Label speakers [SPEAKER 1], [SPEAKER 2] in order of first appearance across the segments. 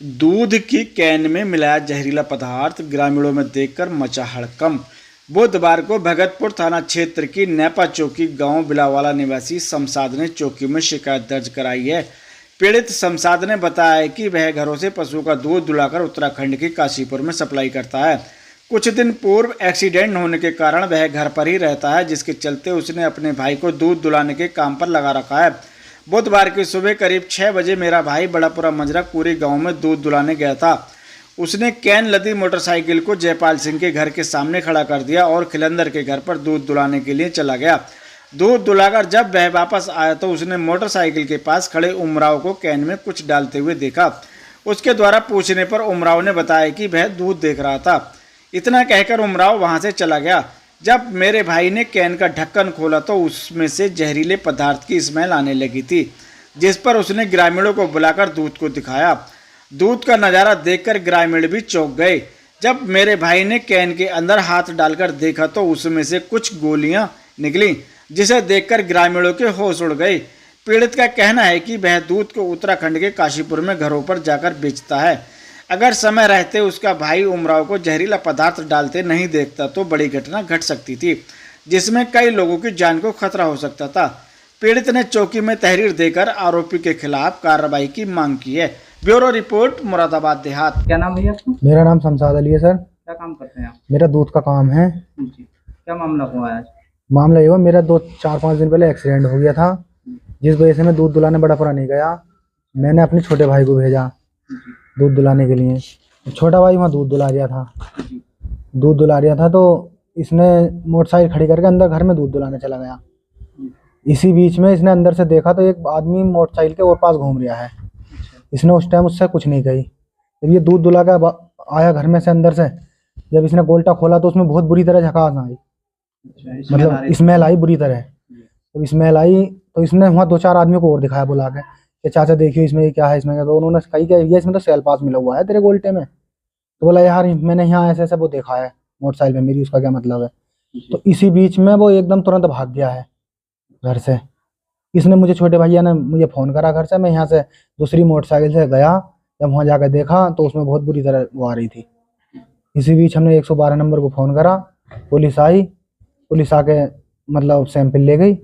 [SPEAKER 1] दूध की कैन में मिलाया जहरीला पदार्थ, ग्रामीणों में देखकर मचा हड़कंप। बुधवार को भगतपुर थाना क्षेत्र की नेपा चौकी गांव बिलावाला निवासी शमशाद ने चौकी में शिकायत दर्ज कराई है। पीड़ित शमशाद ने बताया है कि वह घरों से पशुओं का दूध दुलाकर उत्तराखंड के काशीपुर में सप्लाई करता है। कुछ दिन पूर्व एक्सीडेंट होने के कारण वह घर पर ही रहता है, जिसके चलते उसने अपने भाई को दूध दुलाने के काम पर लगा रखा है। बुधवार की सुबह करीब 6 बजे मेरा भाई बड़ापुरा मंजरा कुरी गांव में दूध दुलाने गया था। उसने कैन लदी मोटरसाइकिल को जयपाल सिंह के घर के सामने खड़ा कर दिया और खिलंदर के घर पर दूध दुलाने के लिए चला गया। दूध दुलाकर जब वह वापस आया तो उसने मोटरसाइकिल के पास खड़े उमराव को कैन में कुछ डालते हुए देखा। उसके द्वारा पूछने पर उमराव ने बताया कि वह दूध देख रहा था। इतना कहकर उमराव वहां से चला गया। जब मेरे भाई ने कैन का ढक्कन खोला तो उसमें से जहरीले पदार्थ की स्मेल आने लगी थी, जिस पर उसने ग्रामीणों को बुलाकर दूध को दिखाया। दूध का नज़ारा देखकर ग्रामीण भी चौंक गए। जब मेरे भाई ने कैन के अंदर हाथ डालकर देखा तो उसमें से कुछ गोलियां निकली, जिसे देखकर ग्रामीणों के होश उड़ गए। पीड़ित का कहना है कि वह दूध को उत्तराखंड के काशीपुर में घरों पर जाकर बेचता है। अगर समय रहते उसका भाई उमराव को जहरीला पदार्थ डालते नहीं देखता तो बड़ी घटना घट सकती थी, जिसमें कई लोगों की जान को खतरा हो सकता था। पीड़ित ने चौकी में तहरीर देकर आरोपी के खिलाफ कार्रवाई की मांग की है। ब्यूरो रिपोर्ट, मुरादाबाद देहात।
[SPEAKER 2] क्या नाम है आपका?
[SPEAKER 3] मेरा नाम शमशाद अली है सर।
[SPEAKER 2] क्या काम करते हैं आप?
[SPEAKER 3] मेरा दूध का काम है
[SPEAKER 2] जी। क्या मामला हुआ है आज?
[SPEAKER 3] मामला ये हुआ, मेरा 4-5 दिन पहले एक्सीडेंट हो गया था, जिस वजह से मैं दूध दुलाने बड़ापुरा नहीं गया। मैंने अपने छोटे भाई को भेजा दूध दुलाने के लिए। छोटा भाई वहाँ दूध दुला रहा था तो इसने मोटरसाइकिल खड़ी करके अंदर घर में दूध दुलाने चला गया। इसी बीच में इसने अंदर से देखा तो एक आदमी मोटरसाइकिल के और पास घूम रहा है। इसने उस टाइम उससे कुछ नहीं कही। जब ये दूध दुला के आया घर में से अंदर से, जब इसने गोल्टा खोला तो उसमें बहुत बुरी तरह झकास आई, मतलब स्मेल आई बुरी तरह। जब स्मेल आई तो इसने वहाँ 2-4 आदमियों को और दिखाया बुला के कि चाचा देखियो इसमें ये क्या है, इसमें क्या। तो उन्होंने कही कि ये इसमें तो सेल पास मिला हुआ है तेरे गोल्टे में। तो बोला यार मैंने यहाँ ऐसे ऐसे वो देखा है मोटरसाइकिल में मेरी, उसका क्या मतलब है। तो इसी बीच में वो एकदम तुरंत भाग गया है घर से। इसने मुझे, छोटे भैया ने मुझे फ़ोन करा घर से। मैं यहाँ से दूसरी मोटरसाइकिल से गया, जब वहाँ जाकर देखा तो उसमें बहुत बुरी तरह वो आ रही थी। इसी बीच हमने 112 नंबर को फ़ोन करा, पुलिस आई। पुलिस आके मतलब सैंपल ले गई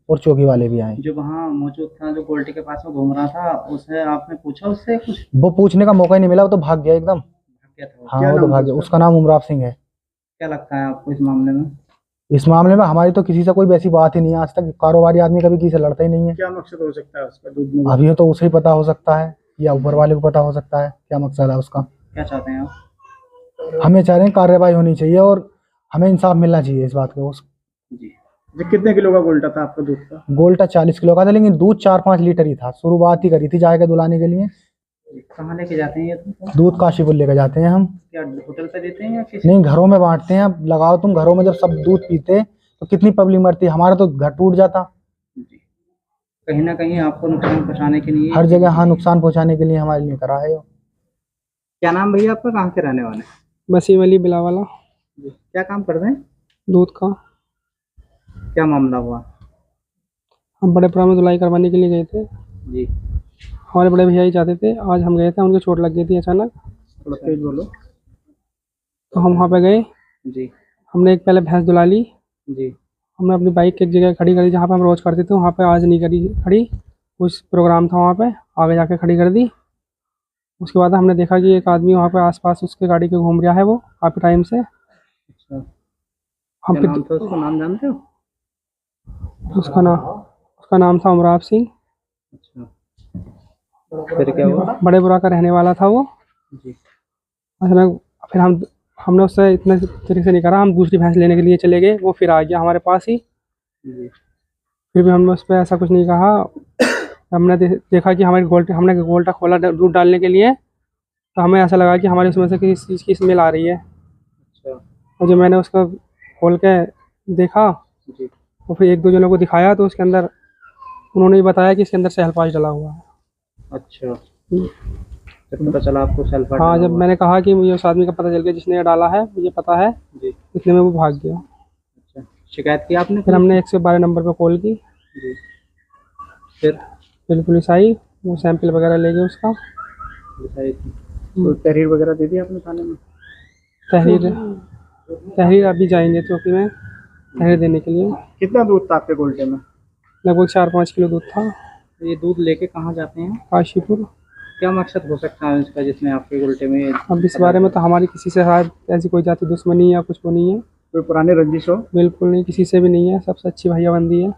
[SPEAKER 3] और चौकी वाले भी आए।
[SPEAKER 2] जो वहाँ मौजूद था, जो गोल्टी के पास में घूम रहा था, उसे आपने पूछा उससे कुछ?
[SPEAKER 3] वो पूछने का मौका ही नहीं मिला, वो तो भाग गया एकदम। हाँ वो तो भाग गया। उसका नाम उमराव सिंह है।
[SPEAKER 2] क्या लगता है आपको इस मामले में?
[SPEAKER 3] इस मामले में हमारी तो किसी से कोई वैसी बात ही नहीं है आज तक। कारोबारी आदमी कभी किसी से लड़ता ही नहीं है।
[SPEAKER 2] क्या मकसद हो सकता है उसका दूध में?
[SPEAKER 3] अभी तो उसे ही पता हो सकता है या ऊपर वाले को पता हो सकता है क्या मकसद है उसका।
[SPEAKER 2] क्या चाहते हैं आप?
[SPEAKER 3] हमें चाह रहे हैं कार्रवाई होनी चाहिए और हमें इंसाफ मिलना चाहिए इस बात का।
[SPEAKER 2] जी। कितने किलो का गोल्टा था आपका दूध का?
[SPEAKER 3] गोल्टा 40 किलो का था, लेकिन दूध 4-5 लीटर ही था। शुरुआत ही करी थी जाके दुलाने के लिए।
[SPEAKER 2] कहाँ लेके जाते हैं ये
[SPEAKER 3] दूध काशीपुर लेकर जाते हैं हम।
[SPEAKER 2] क्या होटल पे देते हैं या किसी?
[SPEAKER 3] नहीं, घरों में बांटते हैं। अब लगाओ तुम, घरों में जब सब दूध पीते तो कितनी पब्लिक मरती। हमारा तो घर टूट जाता।
[SPEAKER 2] जी। कहीं ना कहीं आपको नुकसान पहुँचाने के लिए
[SPEAKER 3] हर जगह हाँ नुकसान पहुँचाने के लिए हमारे लिए करा है।
[SPEAKER 2] क्या नाम भैया आपका? कहाँ के रहने वाले?
[SPEAKER 4] वसीम अली बिलावाला।
[SPEAKER 2] क्या काम करते हैं?
[SPEAKER 4] दूध का।
[SPEAKER 2] क्या मामला हुआ?
[SPEAKER 4] हम बड़ेपुरा में धुलाई करवाने के लिए गए थे।
[SPEAKER 2] जी।
[SPEAKER 4] हमारे बड़े भैया ही चाहते थे। आज हम गए थे, उनको चोट लग गई थी अचानक।
[SPEAKER 2] थोड़ा तेज बोलो।
[SPEAKER 4] तो हम वहाँ पे गए।
[SPEAKER 2] जी।
[SPEAKER 4] हमने एक पहले भैंस दुला ली।
[SPEAKER 2] जी।
[SPEAKER 4] हमने अपनी बाइक एक जगह खड़ी करी जहाँ पे हम रोज़ करते थे, वहाँ पे आज नहीं करी खड़ी। कुछ प्रोग्राम था वहाँ पे, आगे जाके खड़ी कर दी। उसके बाद हमने देखा कि एक आदमी वहाँ पे आसपास उसके गाड़ी के घूम रहा है, वो काफ़ी टाइम से।
[SPEAKER 2] अच्छा।
[SPEAKER 4] हम
[SPEAKER 2] क्या नाम था उसका? नाम जानते हो?
[SPEAKER 4] उसका नाम था उमराव सिंह।
[SPEAKER 2] अच्छा। फिर क्या हुआ?
[SPEAKER 4] बड़ेपुरा का रहने वाला था वो।
[SPEAKER 2] जी।
[SPEAKER 4] अचानक फिर हमने उससे इतने तरीके से नहीं करा। हम दूसरी भैंस लेने के लिए चले गए, वो फिर आ गया हमारे पास ही।
[SPEAKER 2] जी।
[SPEAKER 4] फिर भी हमने उस पर ऐसा कुछ नहीं कहा। हमने देखा कि हमने गोल्टा खोला दूध डालने के लिए, तो हमें ऐसा लगा कि हमारे उसमें से किसी चीज़ की स्मेल आ रही है।
[SPEAKER 2] अच्छा।
[SPEAKER 4] और जब मैंने उसको खोल के देखा
[SPEAKER 2] जी।
[SPEAKER 4] तो फिर 1-2 जनों को दिखाया, तो उसके अंदर उन्होंने भी बताया कि इसके अंदर सेल्फाज डला हुआ है।
[SPEAKER 2] अच्छा। जब पता चला आपको सल्फर?
[SPEAKER 4] हाँ, जब मैंने कहा कि मुझे उस आदमी का पता चल गया जिसने ये डाला है, मुझे पता है,
[SPEAKER 2] जी।
[SPEAKER 4] इतने में वो भाग गया।
[SPEAKER 2] अच्छा। शिकायत की आपने?
[SPEAKER 4] फिर हमने 112 नंबर पर कॉल की।
[SPEAKER 2] जी। फिर
[SPEAKER 4] पुलिस आई, वो सैंपल वगैरह ले गए उसका।
[SPEAKER 2] पुलिस आई थी। तो तहरीर वगैरह दे दी आपने थाने में?
[SPEAKER 4] तहरीर तहरीर अभी जाएंगे चौकी में तहरीर देने के लिए।
[SPEAKER 2] कितना दूध था आपके गोल्टे में?
[SPEAKER 4] लगभग 4-5 किलो दूध था।
[SPEAKER 2] ये दूध लेके कहाँ जाते हैं?
[SPEAKER 4] काशीपुर।
[SPEAKER 2] क्या मकसद हो सकता है इसका जिसमें आपके गोल्टे में?
[SPEAKER 4] अब इस बारे में तो हमारी किसी से शायद ऐसी कोई जाति दुश्मनी या कुछ वो नहीं है।
[SPEAKER 2] कोई पुरानी रंजिश हो?
[SPEAKER 4] बिल्कुल नहीं, किसी से भी नहीं है, सबसे अच्छी भैया बंदी है।